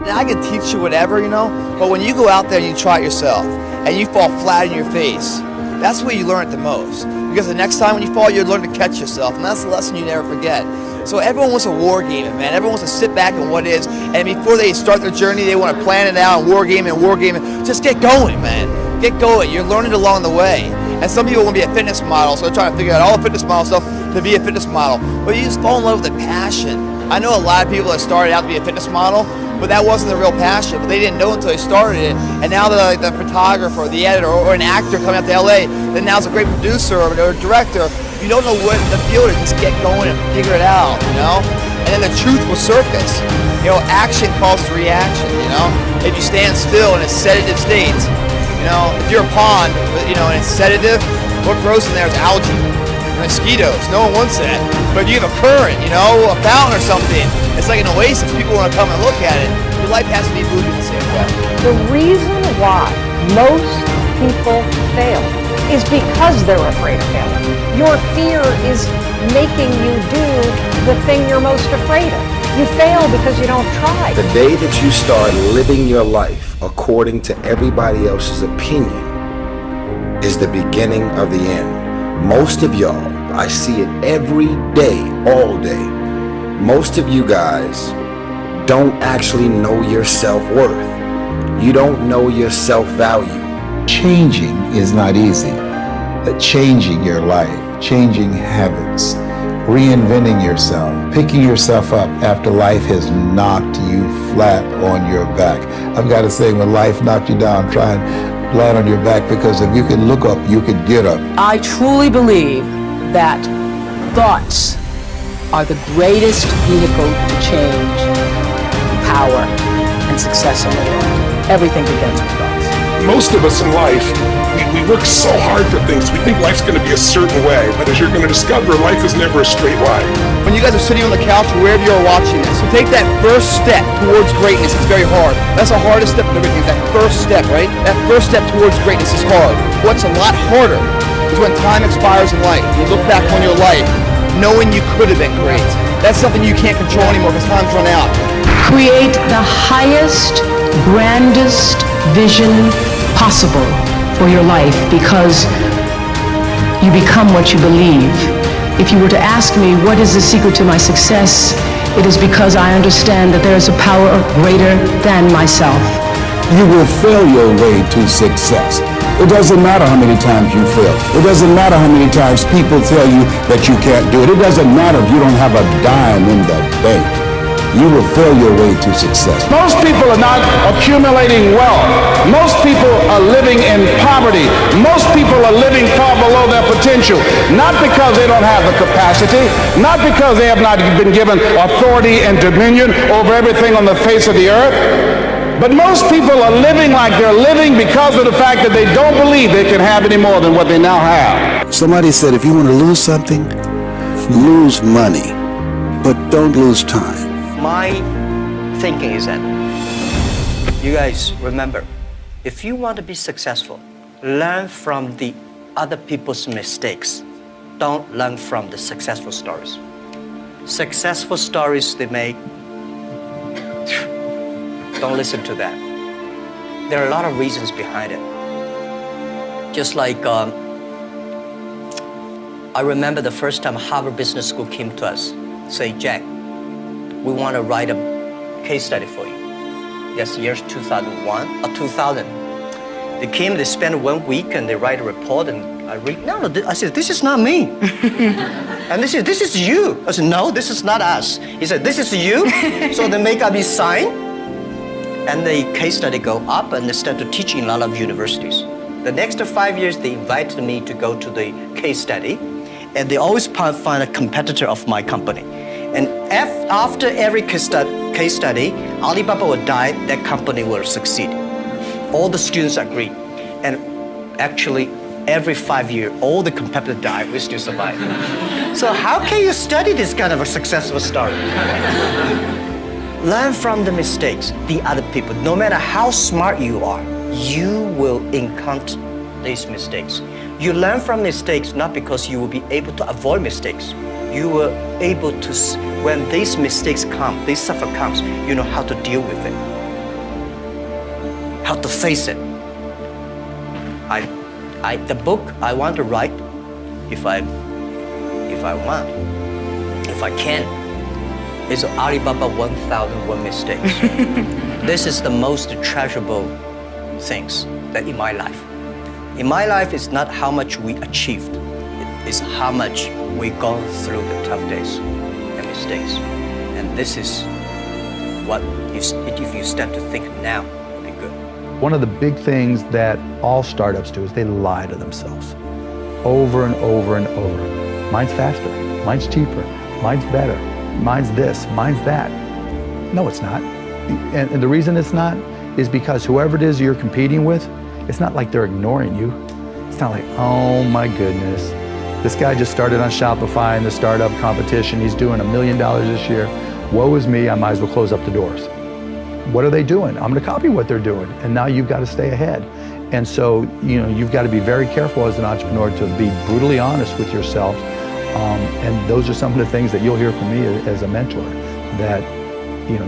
And I can teach you whatever, but when you go out there and you try it yourself and you fall flat in your face, that's where you learn it the most. Because the next time when you fall, you learn to catch yourself, and that's the lesson you never forget. So everyone wants a war game, man. Everyone wants to sit back and what is, and before they start their journey, they want to plan it out and war game. Just get going, man. Get going. You're learning along the way. And some people want to be a fitness model, so they're trying to figure out all the fitness model stuff to be a fitness model. But you just fall in love with the passion. I know a lot of people that started out to be a fitness model, but that wasn't the real passion. But they didn't know until they started it. And now they're like the photographer, the editor, or an actor coming out to LA, then now it's a great producer or a director. If you don't know what the field is, just get going and figure it out, And then the truth will surface. Action calls to reaction, If you stand still in a sedative state, if you're a pond, and it's sedative, what grows in there is algae, mosquitoes. No one wants that. But if you have a current, a fountain or something, it's like an oasis. People want to come and look at it. Your life has to be moving the same way. The reason why most people fail is because they're afraid of failing. Your fear is making you do the thing you're most afraid of. You fail because you don't try. The day that you start living your life according to everybody else's opinion is the beginning of the end. Most of y'all, I see it every day, all day. Most of you guys don't actually know your self-worth. You don't know your self-value. Changing is not easy. Changing your life, changing habits, reinventing yourself, picking yourself up after life has knocked you flat on your back. I've got to say, when life knocked you down, try and land on your back, because if you can look up, you can get up. I truly believe that thoughts are the greatest vehicle to change, power, and success in the world. Everything begins with thoughts. Most of us in life, we work so hard for things. We think life's going to be a certain way, but as you're going to discover, life is never a straight line. When you guys are sitting on the couch or wherever you're watching this, so take that first step towards greatness. It's very hard. That's the hardest step of everything, that first step, right? That first step towards greatness is hard. What's a lot harder is when time expires in life. You look back on your life knowing you could have been great. That's something you can't control anymore because time's run out. Create the highest, grandest vision possible for your life, because you become what you believe. If you were to ask me what is the secret to my success, it is because I understand that there is a power greater than myself. You will fail your way to success. It doesn't matter how many times you fail. It doesn't matter how many times people tell you that you can't do it. It doesn't matter if you don't have a dime in the bank. You will fail your way to success. Most people are not accumulating wealth. Most people are living in poverty. Most people are living far below their potential. Not because they don't have the capacity, not because they have not been given authority and dominion over everything on the face of the earth. But most people are living like they're living because of the fact that they don't believe they can have any more than what they now have. Somebody said if you want to lose something, lose money, but don't lose time. My thinking is that you guys remember, if you want to be successful, learn from the other people's mistakes. Don't learn from the successful stories. Successful stories they make, don't listen to that. There are a lot of reasons behind it. Just like I remember the first time Harvard Business School came to us, say, Jack, we want to write a case study for you. Yes, years 2001 or 2000. They came, they spent 1 week and they write a report, and I read, no, I said, this is not me. And they said, this is you. I said, no, this is not us. He said, this is you. So they make up his sign, and the case study go up, and they start to teach in a lot of universities. The next 5 years, they invited me to go to the case study, and they always find a competitor of my company. And after every case study, Alibaba will die, that company will succeed. All the students agree. And actually, every 5 years, all the competitors die, we still survive. So how can you study this kind of a successful story? Learn from the mistakes, the other people. No matter how smart you are, you will encounter these mistakes. You learn from mistakes not because you will be able to avoid mistakes. You were able to, when these mistakes come, this suffer comes, you know how to deal with it. how to face it. The book I want to write, if I want, if I can, is Alibaba 1001 Mistakes. This is the most treasurable things that in my life. In my life, it's not how much we achieved, it's how much we gone through the tough days and mistakes. And this is what, if you start to think now, would be good. One of the big things that all startups do is they lie to themselves over and over and over. Mine's faster, mine's cheaper, mine's better, mine's this, mine's that. No, it's not. And the reason it's not is because whoever it is you're competing with, it's not like they're ignoring you. It's not like, oh my goodness, this guy just started on Shopify in the startup competition. He's doing $1 million this year. Woe is me, I might as well close up the doors. What are they doing? I'm gonna copy what they're doing. And now you've got to stay ahead. And so, you've got to be very careful as an entrepreneur to be brutally honest with yourself. And those are some of the things that you'll hear from me as a mentor, that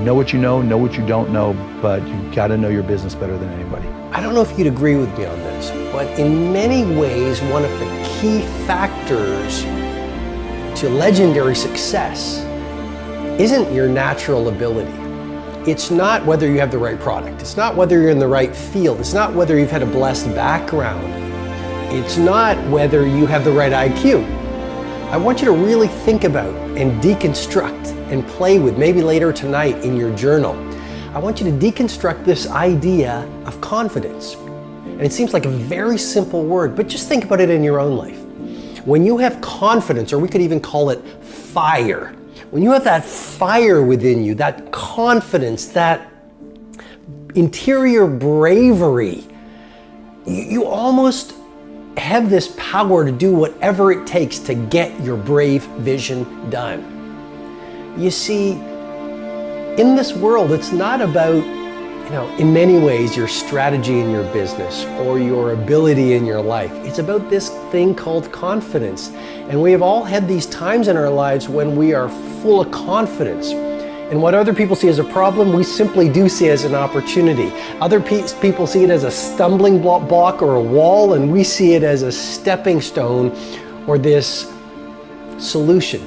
know what you know what you don't know, but you've got to know your business better than anybody. I don't know if you'd agree with me on this, but in many ways, one of the key factors to legendary success isn't your natural ability. It's not whether you have the right product. It's not whether you're in the right field. It's not whether you've had a blessed background. It's not whether you have the right IQ. I want you to really think about and deconstruct and play with, maybe later tonight in your journal. I want you to deconstruct this idea of confidence. And it seems like a very simple word, but just think about it in your own life. When you have confidence, or we could even call it fire, when you have that fire within you, that confidence, that interior bravery, you almost have this power to do whatever it takes to get your brave vision done. You see, in this world, it's not about, in many ways, your strategy in your business or your ability in your life. It's about this thing called confidence. And we have all had these times in our lives when we are full of confidence. And what other people see as a problem, we simply do see as an opportunity. Other people see it as a stumbling block or a wall, and we see it as a stepping stone or this solution.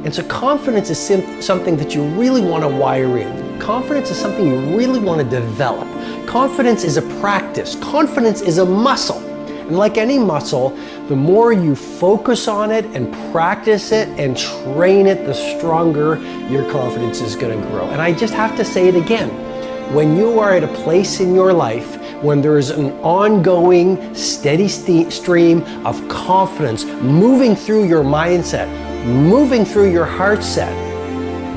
And so confidence is something that you really want to wire in. Confidence is something you really want to develop. Confidence is a practice. Confidence is a muscle. And like any muscle, the more you focus on it and practice it and train it, the stronger your confidence is going to grow. And I just have to say it again. When you are at a place in your life when there is an ongoing, steady stream of confidence moving through your mindset, moving through your heart set,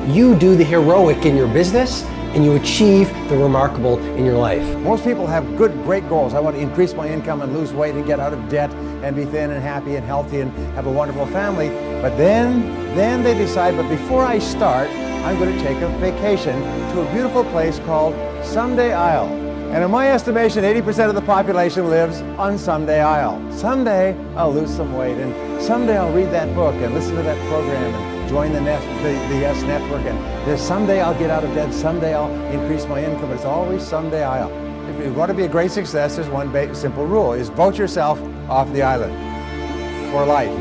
you do the heroic in your business and you achieve the remarkable in your life. Most people have great goals. I want to increase my income and lose weight and get out of debt and be thin and happy and healthy and have a wonderful family. But then they decide, but before I start, I'm going to take a vacation to a beautiful place called Someday Isle. And in my estimation, 80% of the population lives on Someday Isle. Someday I'll lose some weight, and someday I'll read that book and listen to that program and join the Yes Network, and someday I'll get out of debt, someday I'll increase my income. It's always Someday I'll. If you want to be a great success, there's one simple rule, is vote yourself off the island for life.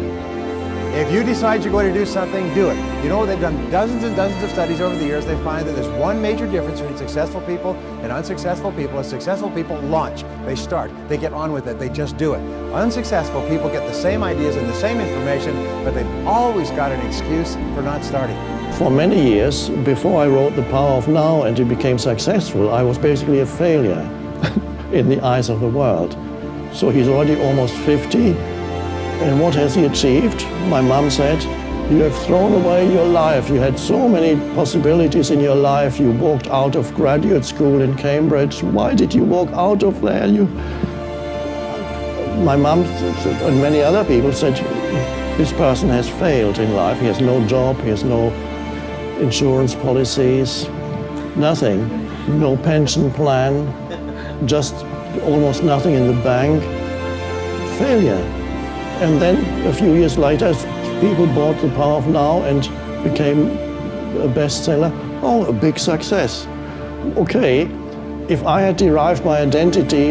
If you decide you're going to do something, do it. They've done dozens and dozens of studies over the years. They find that there's one major difference between successful people and unsuccessful people. As successful people launch, they start, they get on with it, they just do it. Unsuccessful people get the same ideas and the same information, but they've always got an excuse for not starting. For many years, before I wrote The Power of Now and it became successful, I was basically a failure in the eyes of the world. So he's already almost 50. And what has he achieved? My mom said, you have thrown away your life. You had so many possibilities in your life. You walked out of graduate school in Cambridge. Why did you walk out of there? My mom and many other people said, this person has failed in life. He has no job, he has no insurance policies, nothing, no pension plan, just almost nothing in the bank. Failure. And then a few years later, people bought The Power of Now and became a bestseller. Oh, a big success. Okay, if I had derived my identity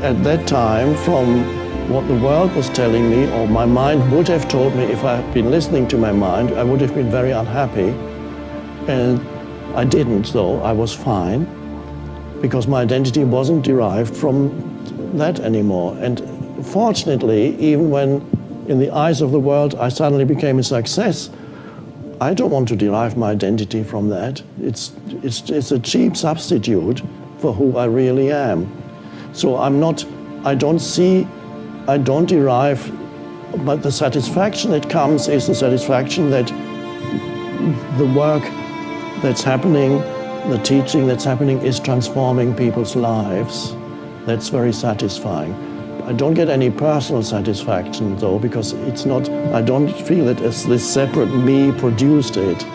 at that time from what the world was telling me, or my mind would have told me if I had been listening to my mind, I would have been very unhappy. And I didn't, though. I was fine, because my identity wasn't derived from that anymore. And fortunately, even when in the eyes of the world I suddenly became a success, I don't want to derive my identity from that. It's a cheap substitute for who I really am. So I don't derive, but the satisfaction that comes is the satisfaction that the work that's happening, the teaching that's happening is transforming people's lives. That's very satisfying. I don't get any personal satisfaction though, because I don't feel it as this separate me produced it.